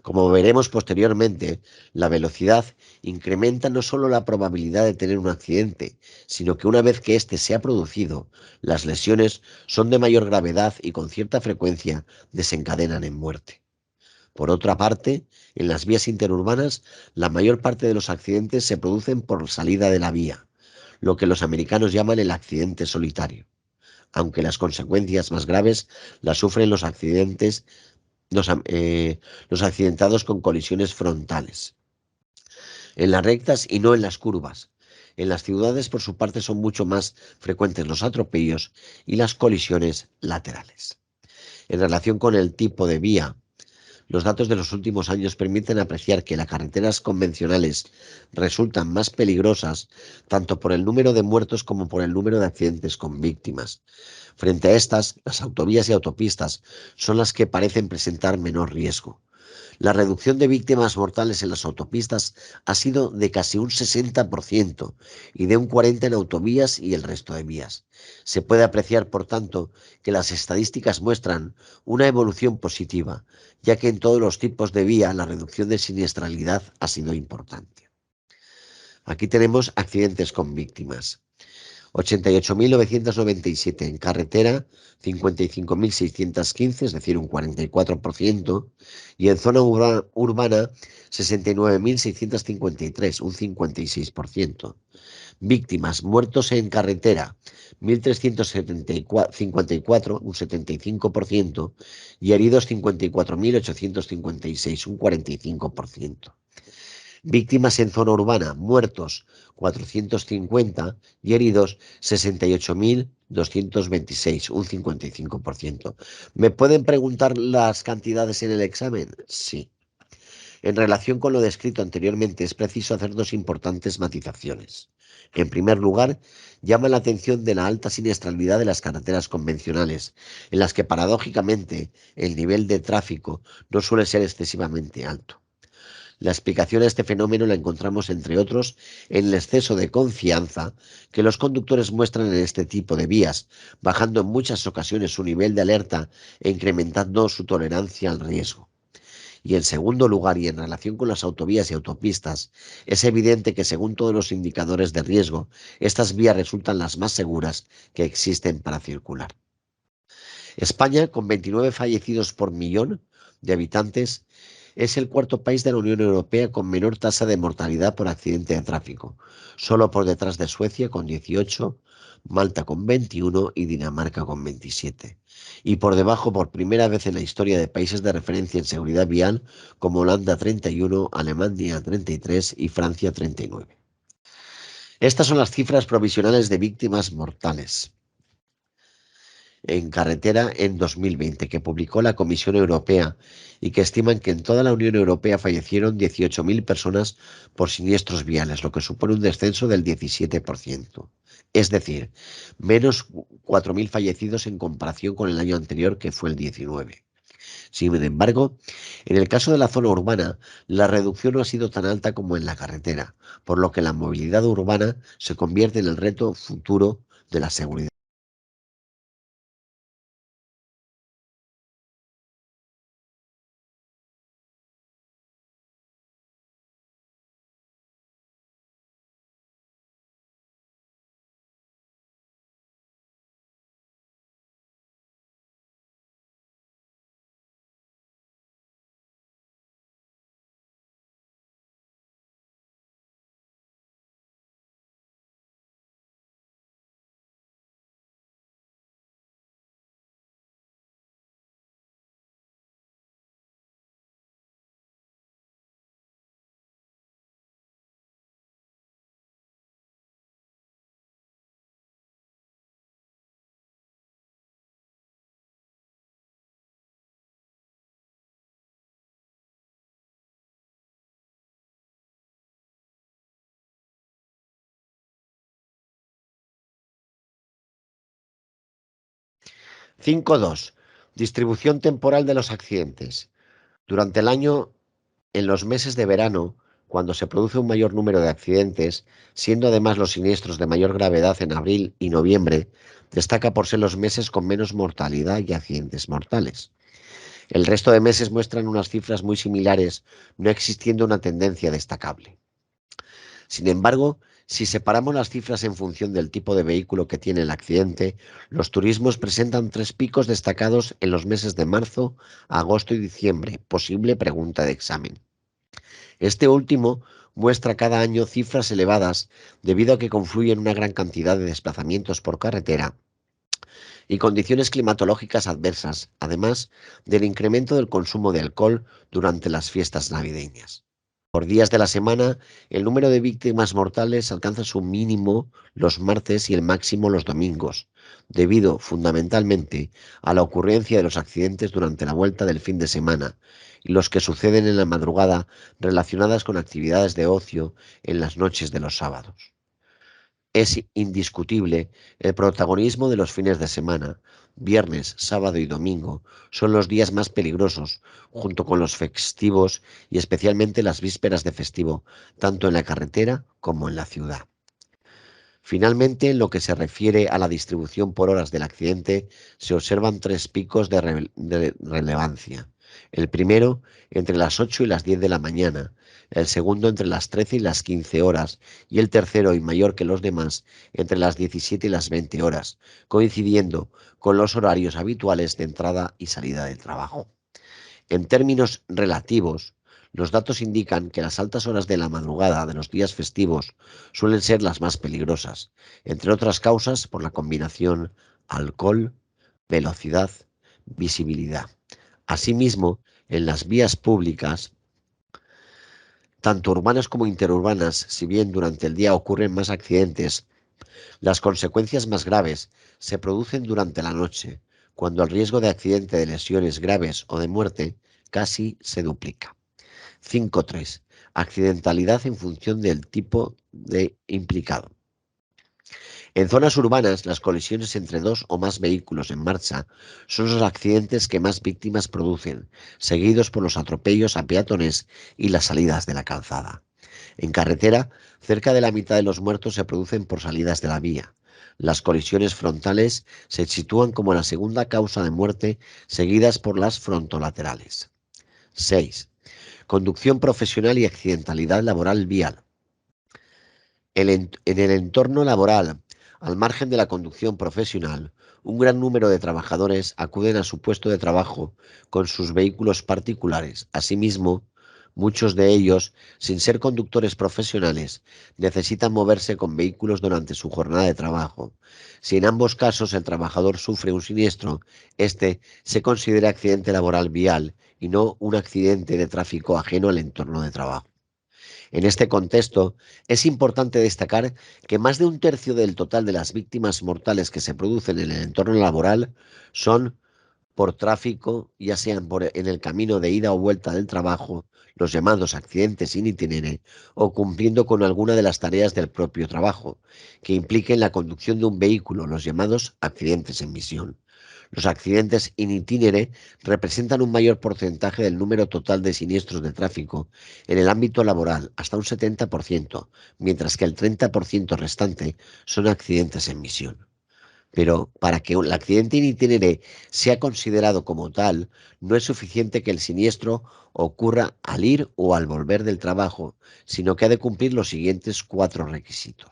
Como veremos posteriormente, la velocidad incrementa no solo la probabilidad de tener un accidente, sino que una vez que éste se ha producido, las lesiones son de mayor gravedad y con cierta frecuencia desencadenan en muerte. Por otra parte, en las vías interurbanas, la mayor parte de los accidentes se producen por salida de la vía, lo que los americanos llaman el accidente solitario, aunque las consecuencias más graves las sufren los accidentados con colisiones frontales, en las rectas y no en las curvas. En las ciudades, por su parte, son mucho más frecuentes los atropellos y las colisiones laterales. En relación con el tipo de vía, los datos de los últimos años permiten apreciar que las carreteras convencionales resultan más peligrosas tanto por el número de muertos como por el número de accidentes con víctimas. Frente a estas, las autovías y autopistas son las que parecen presentar menor riesgo. La reducción de víctimas mortales en las autopistas ha sido de casi un 60% y de un 40% en autovías y el resto de vías. Se puede apreciar, por tanto, que las estadísticas muestran una evolución positiva, ya que en todos los tipos de vía la reducción de siniestralidad ha sido importante. Aquí tenemos accidentes con víctimas. 88.997 en carretera, 55.615, es decir, un 44%, y en zona urbana, 69.653, un 56%. Víctimas, muertos en carretera, 1.354, un 75%, y heridos 54.856, un 45%. Víctimas en zona urbana, muertos 450 y heridos 68.226, un 55%. ¿Me pueden preguntar las cantidades en el examen? Sí. En relación con lo descrito anteriormente, es preciso hacer dos importantes matizaciones. En primer lugar, llama la atención de la alta siniestralidad de las carreteras convencionales, en las que paradójicamente el nivel de tráfico no suele ser excesivamente alto. La explicación a este fenómeno la encontramos, entre otros, en el exceso de confianza que los conductores muestran en este tipo de vías, bajando en muchas ocasiones su nivel de alerta e incrementando su tolerancia al riesgo. Y en segundo lugar, y en relación con las autovías y autopistas, es evidente que según todos los indicadores de riesgo, estas vías resultan las más seguras que existen para circular. España, con 29 fallecidos por millón de habitantes, es el cuarto país de la Unión Europea con menor tasa de mortalidad por accidente de tráfico, solo por detrás de Suecia con 18, Malta con 21 y Dinamarca con 27. Y por debajo, por primera vez en la historia de países de referencia en seguridad vial, como Holanda 31, Alemania 33 y Francia 39. Estas son las cifras provisionales de víctimas mortales. en carretera en 2020, que publicó la Comisión Europea y que estiman que en toda la Unión Europea fallecieron 18.000 personas por siniestros viales, lo que supone un descenso del 17%. Es decir, menos 4.000 fallecidos en comparación con el año anterior, que fue el 19. Sin embargo, en el caso de la zona urbana, la reducción no ha sido tan alta como en la carretera, por lo que la movilidad urbana se convierte en el reto futuro de la seguridad. Cinco dos. Distribución temporal de los accidentes. Durante el año, en los meses de verano, cuando se produce un mayor número de accidentes, siendo además los siniestros de mayor gravedad en abril y noviembre, destaca por ser los meses con menos mortalidad y accidentes mortales. El resto de meses muestran unas cifras muy similares, no existiendo una tendencia destacable. Sin embargo, si separamos las cifras en función del tipo de vehículo que tiene el accidente, los turismos presentan tres picos destacados en los meses de marzo, agosto y diciembre, posible pregunta de examen. Este último muestra cada año cifras elevadas debido a que confluyen una gran cantidad de desplazamientos por carretera y condiciones climatológicas adversas, además del incremento del consumo de alcohol durante las fiestas navideñas. Por días de la semana, el número de víctimas mortales alcanza su mínimo los martes y el máximo los domingos, debido fundamentalmente a la ocurrencia de los accidentes durante la vuelta del fin de semana y los que suceden en la madrugada relacionadas con actividades de ocio en las noches de los sábados. Es indiscutible el protagonismo de los fines de semana. Viernes, sábado y domingo son los días más peligrosos, junto con los festivos y especialmente las vísperas de festivo, tanto en la carretera como en la ciudad. Finalmente, en lo que se refiere a la distribución por horas del accidente, se observan tres picos de relevancia. El primero entre las 8 y las 10 de la mañana, el segundo entre las 13 y las 15 horas y el tercero y mayor que los demás entre las 17 y las 20 horas, coincidiendo con los horarios habituales de entrada y salida del trabajo. En términos relativos, los datos indican que las altas horas de la madrugada de los días festivos suelen ser las más peligrosas, entre otras causas por la combinación alcohol, velocidad, visibilidad. Asimismo, en las vías públicas, tanto urbanas como interurbanas, si bien durante el día ocurren más accidentes, las consecuencias más graves se producen durante la noche, cuando el riesgo de accidente, de lesiones graves o de muerte casi se duplica. 5.3. Accidentalidad en función del tipo de implicado. En zonas urbanas, las colisiones entre dos o más vehículos en marcha son los accidentes que más víctimas producen, seguidos por los atropellos a peatones y las salidas de la calzada. En carretera, cerca de la mitad de los muertos se producen por salidas de la vía. Las colisiones frontales se sitúan como la segunda causa de muerte, seguidas por las frontolaterales. 6. Conducción profesional y accidentalidad laboral vial. En el entorno laboral, al margen de la conducción profesional, un gran número de trabajadores acuden a su puesto de trabajo con sus vehículos particulares. Asimismo, muchos de ellos, sin ser conductores profesionales, necesitan moverse con vehículos durante su jornada de trabajo. Si en ambos casos el trabajador sufre un siniestro, este se considera accidente laboral vial y no un accidente de tráfico ajeno al entorno de trabajo. En este contexto, es importante destacar que más de un tercio del total de las víctimas mortales que se producen en el entorno laboral son por tráfico, ya sean en el camino de ida o vuelta del trabajo, los llamados accidentes in itinere, o cumpliendo con alguna de las tareas del propio trabajo, que impliquen la conducción de un vehículo, los llamados accidentes en misión. Los accidentes in itinere representan un mayor porcentaje del número total de siniestros de tráfico en el ámbito laboral, hasta un 70%, mientras que el 30% restante son accidentes en misión. Pero para que el accidente in itinere sea considerado como tal, no es suficiente que el siniestro ocurra al ir o al volver del trabajo, sino que ha de cumplir los siguientes 4 requisitos.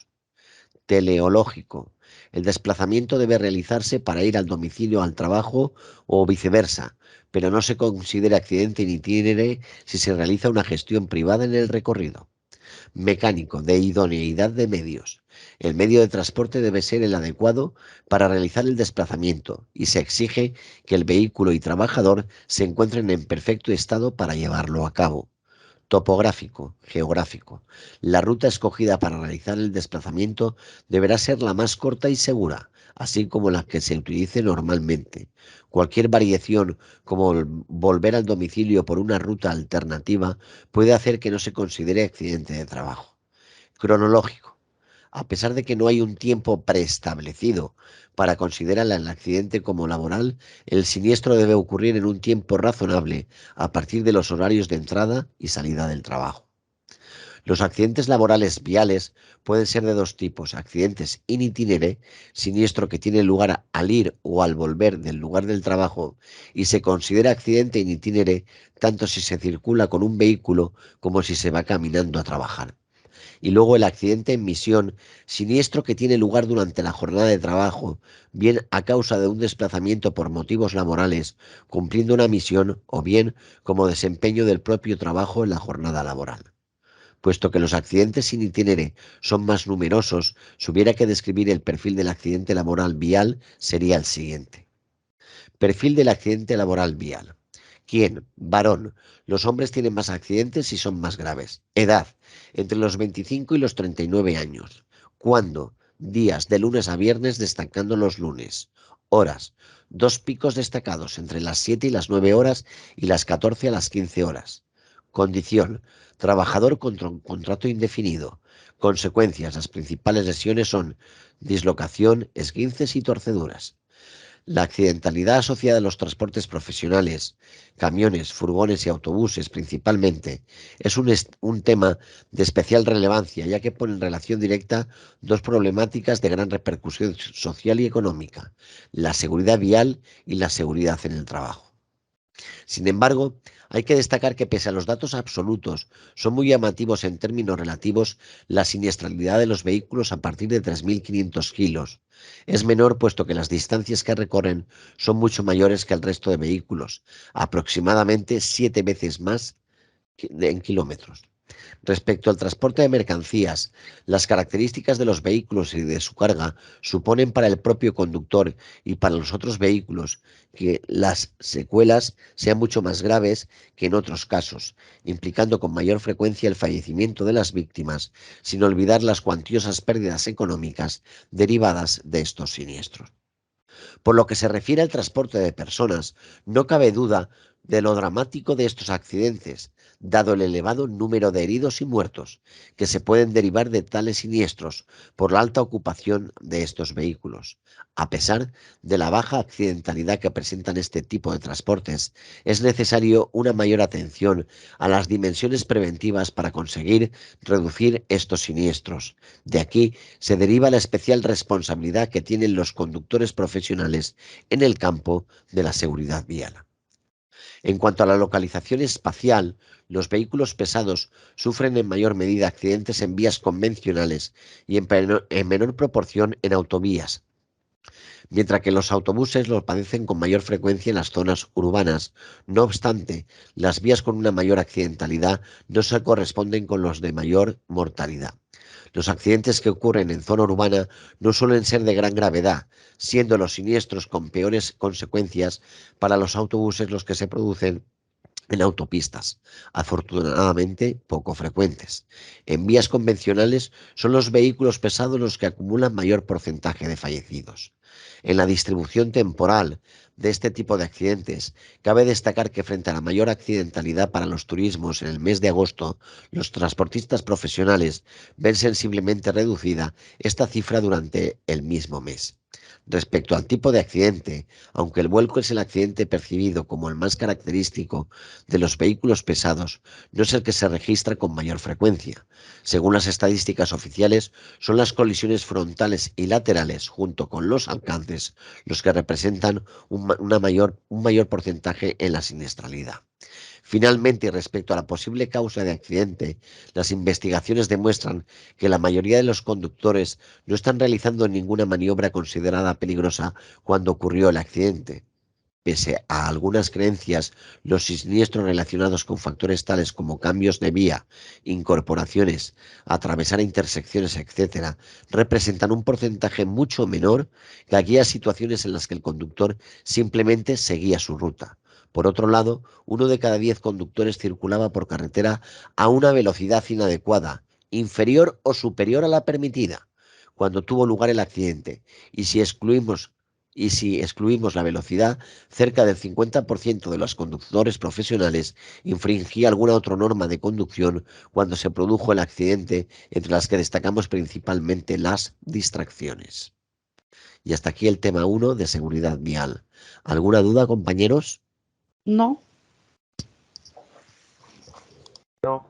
Teleológico. El desplazamiento debe realizarse para ir al domicilio al trabajo o viceversa, pero no se considera accidente in itinere si se realiza una gestión privada en el recorrido. Mecánico, de idoneidad de medios. El medio de transporte debe ser el adecuado para realizar el desplazamiento y se exige que el vehículo y trabajador se encuentren en perfecto estado para llevarlo a cabo. Topográfico, geográfico. La ruta escogida para realizar el desplazamiento deberá ser la más corta y segura, así como la que se utilice normalmente. Cualquier variación, como volver al domicilio por una ruta alternativa, puede hacer que no se considere accidente de trabajo. Cronológico. A pesar de que no hay un tiempo preestablecido para considerar el accidente como laboral, el siniestro debe ocurrir en un tiempo razonable a partir de los horarios de entrada y salida del trabajo. Los accidentes laborales viales pueden ser de dos tipos: accidentes in itinere, siniestro que tiene lugar al ir o al volver del lugar del trabajo y se considera accidente in itinere tanto si se circula con un vehículo como si se va caminando a trabajar. Y luego el accidente en misión, siniestro que tiene lugar durante la jornada de trabajo, bien a causa de un desplazamiento por motivos laborales, cumpliendo una misión, o bien como desempeño del propio trabajo en la jornada laboral. Puesto que los accidentes sin itinere son más numerosos, si hubiera que describir el perfil del accidente laboral vial, sería el siguiente. Perfil del accidente laboral vial. ¿Quién? Varón. Los hombres tienen más accidentes y son más graves. Edad: entre los 25 y los 39 años. ¿Cuándo? Días de lunes a viernes, destacando los lunes. Horas: 2 picos destacados entre las 7 y las 9 horas y las 14 a las 15 horas. Condición: trabajador con contrato indefinido. Consecuencias: las principales lesiones son dislocación, esguinces y torceduras. La accidentalidad asociada a los transportes profesionales, camiones, furgones y autobuses principalmente, es un tema de especial relevancia, ya que pone en relación directa dos problemáticas de gran repercusión social y económica: la seguridad vial y la seguridad en el trabajo. Sin embargo, hay que destacar que pese a los datos absolutos, son muy llamativos en términos relativos la siniestralidad de los vehículos a partir de 3.500 kilos. Es menor puesto que las distancias que recorren son mucho mayores que el resto de vehículos, aproximadamente 7 veces más en kilómetros. Respecto al transporte de mercancías, las características de los vehículos y de su carga suponen para el propio conductor y para los otros vehículos que las secuelas sean mucho más graves que en otros casos, implicando con mayor frecuencia el fallecimiento de las víctimas, sin olvidar las cuantiosas pérdidas económicas derivadas de estos siniestros. Por lo que se refiere al transporte de personas, no cabe duda de lo dramático de estos accidentes, dado el elevado número de heridos y muertos que se pueden derivar de tales siniestros por la alta ocupación de estos vehículos. A pesar de la baja accidentalidad que presentan este tipo de transportes, es necesario una mayor atención a las dimensiones preventivas para conseguir reducir estos siniestros. De aquí se deriva la especial responsabilidad que tienen los conductores profesionales en el campo de la seguridad vial. En cuanto a la localización espacial, los vehículos pesados sufren en mayor medida accidentes en vías convencionales y en menor proporción en autovías, mientras que los autobuses los padecen con mayor frecuencia en las zonas urbanas. No obstante, las vías con una mayor accidentalidad no se corresponden con los de mayor mortalidad. Los accidentes que ocurren en zona urbana no suelen ser de gran gravedad, siendo los siniestros con peores consecuencias para los autobuses los que se producen en autopistas, afortunadamente poco frecuentes. En vías convencionales son los vehículos pesados los que acumulan mayor porcentaje de fallecidos. En la distribución temporal de este tipo de accidentes, cabe destacar que frente a la mayor accidentalidad para los turismos en el mes de agosto, los transportistas profesionales ven sensiblemente reducida esta cifra durante el mismo mes. Respecto al tipo de accidente, aunque el vuelco es el accidente percibido como el más característico de los vehículos pesados, no es el que se registra con mayor frecuencia. Según las estadísticas oficiales, son las colisiones frontales y laterales, junto con los alcances, los que representan un mayor porcentaje en la siniestralidad. Finalmente, y respecto a la posible causa de accidente, las investigaciones demuestran que la mayoría de los conductores no están realizando ninguna maniobra considerada peligrosa cuando ocurrió el accidente. Pese a algunas creencias, los siniestros relacionados con factores tales como cambios de vía, incorporaciones, atravesar intersecciones, etc., representan un porcentaje mucho menor que aquellas situaciones en las que el conductor simplemente seguía su ruta. Por otro lado, 1 de cada 10 conductores circulaba por carretera a una velocidad inadecuada, inferior o superior a la permitida, cuando tuvo lugar el accidente, y si excluimos la velocidad, cerca del 50% de los conductores profesionales infringía alguna otra norma de conducción cuando se produjo el accidente, entre las que destacamos principalmente las distracciones. Y hasta aquí el tema 1 de seguridad vial. ¿Alguna duda, compañeros? No. No.